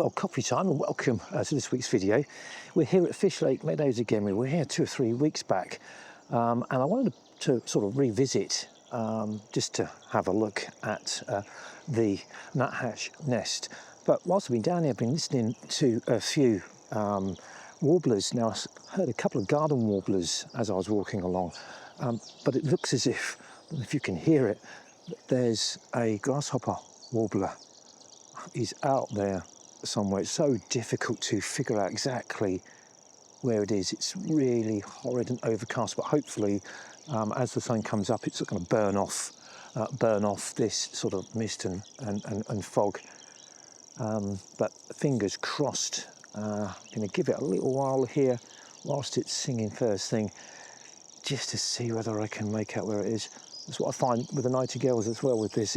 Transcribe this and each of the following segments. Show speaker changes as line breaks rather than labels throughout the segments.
Well, coffee time and welcome to this week's video. We're here at Fish Lake Meadows again. We were here 2 or 3 weeks back and I wanted to sort of revisit just to have a look at the nuthatch nest. But whilst I've been down here, I've been listening to a few warblers. Now, I heard a couple of garden warblers as I was walking along, but it looks as if you can hear it, there's a grasshopper warbler. He's out there somewhere. It's so difficult to figure out exactly where it is. It's really horrid and overcast, but hopefully as the sun comes up, it's going to burn off this sort of mist and fog. But fingers crossed. I'm going to give it a little while here whilst it's singing first thing, just to see whether I can make out where it is. That's what I find with the nightingales as well with this.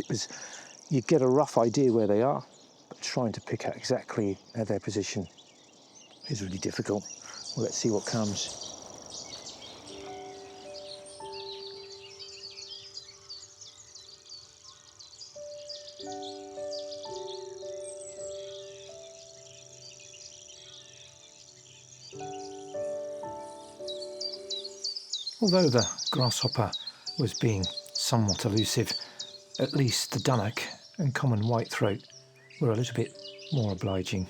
You get a rough idea where they are, but trying to pick out exactly their position is really difficult. Well, let's see what comes. Although the grasshopper was being somewhat elusive, at least the dunnock and common whitethroat were a little bit more obliging.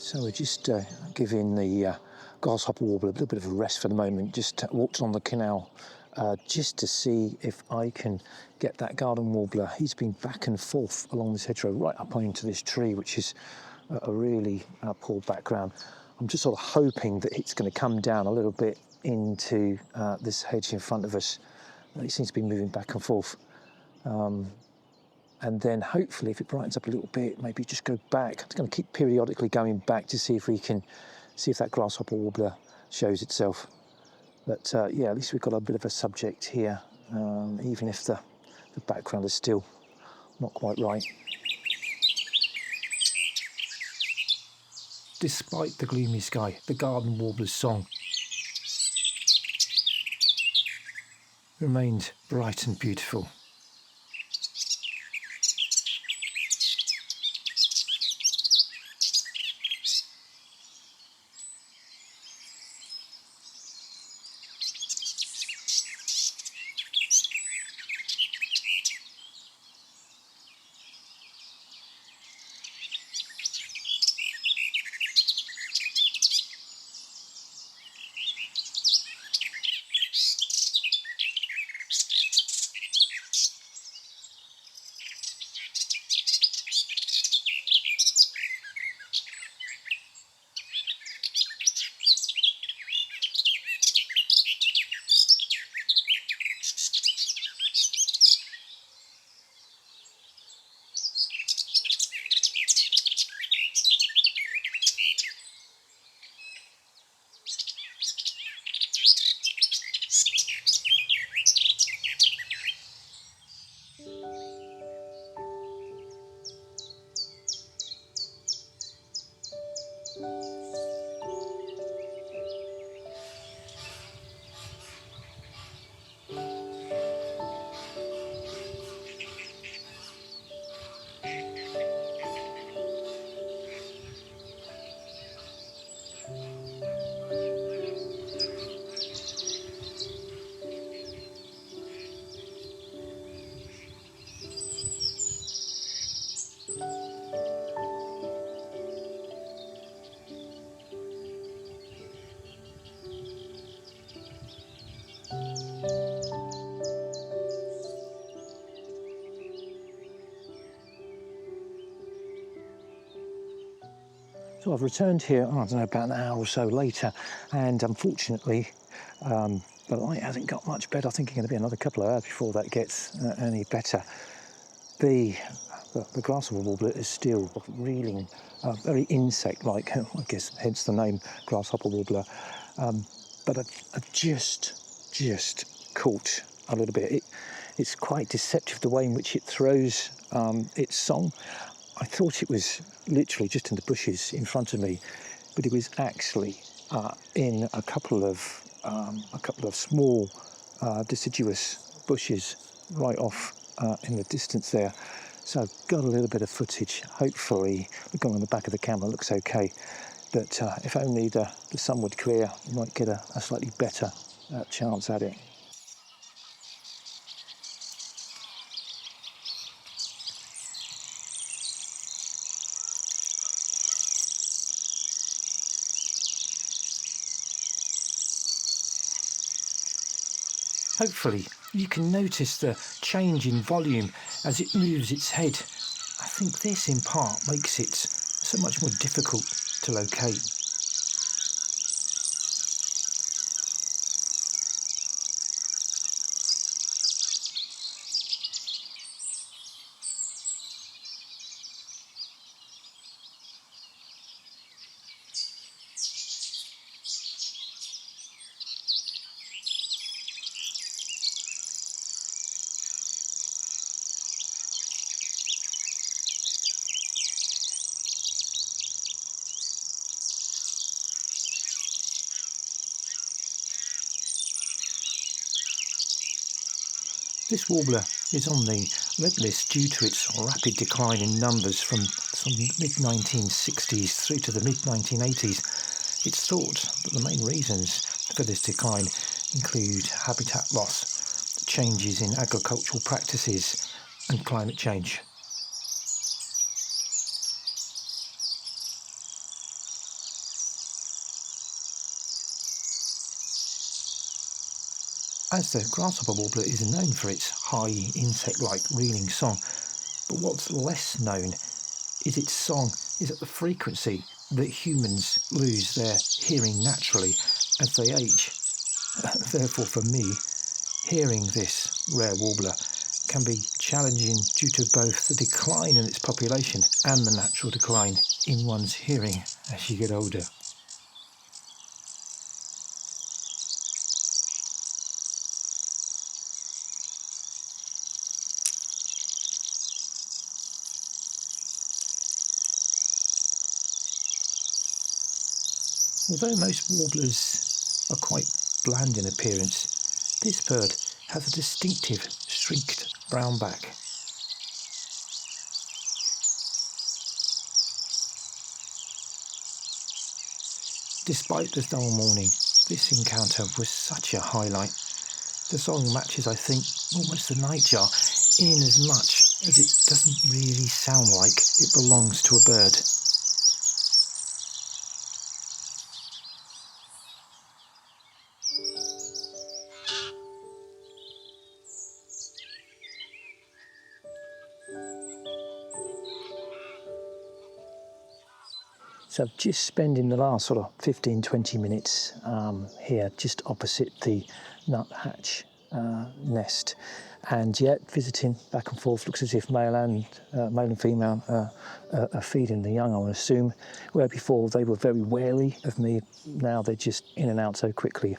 So we're just giving the Grasshopper Warbler a little bit of a rest for the moment. Just walked along the canal just to see if I can get that garden warbler. He's been back and forth along this hedgerow right up onto this tree, which is a really poor background. I'm just sort of hoping that it's going to come down a little bit into this hedge in front of us. He seems to be moving back and forth. And then hopefully if it brightens up a little bit, maybe just go back. It's going to keep periodically going back to see if we can see if that grasshopper warbler shows itself. But yeah, at least we've got a bit of a subject here, even if the background is still not quite right. Despite the gloomy sky, the garden warbler's song remained bright and beautiful. So I've returned here, I don't know, about an hour or so later, and unfortunately the light hasn't got much better. I think it's going to be another couple of hours before that gets any better. The Grasshopper Warbler is still reeling, very insect-like, I guess, hence the name Grasshopper Warbler. But I've just caught a little bit. It's quite deceptive the way in which it throws its song. I thought it was literally just in the bushes in front of me, but it was actually in a couple of small deciduous bushes right off in the distance there. So I've got a little bit of footage. Hopefully, looking on the back of the camera looks okay. But if only the sun would clear, you might get a slightly better chance at it. Hopefully you can notice the change in volume as it moves its head. I think this in part makes it so much more difficult to locate. This warbler is on the red list due to its rapid decline in numbers from some mid-1960s through to the mid-1980s. It's thought that the main reasons for this decline include habitat loss, changes in agricultural practices and climate change. As the Grasshopper Warbler is known for its high insect-like reeling song, but what's less known is its song is at the frequency that humans lose their hearing naturally as they age. Therefore, for me, hearing this rare warbler can be challenging due to both the decline in its population and the natural decline in one's hearing as you get older. Although most warblers are quite bland in appearance, this bird has a distinctive streaked brown back. Despite the dull morning, this encounter was such a highlight. The song matches, I think, almost the nightjar in as much as it doesn't really sound like it belongs to a bird. So just spending the last sort of 15-20 minutes here just opposite the Nuthatch nest, and yet visiting back and forth. Looks as if male and female are feeding the young, I would assume, where before they were very wary of me. Now they're just in and out so quickly.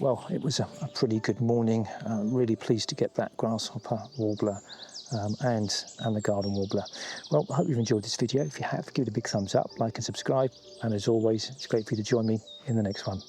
Well, it was a pretty good morning. Really pleased to get that Grasshopper Warbler and the Garden Warbler. Well, I hope you've enjoyed this video. If you have, give it a big thumbs up, like and subscribe. And as always, it's great for you to join me in the next one.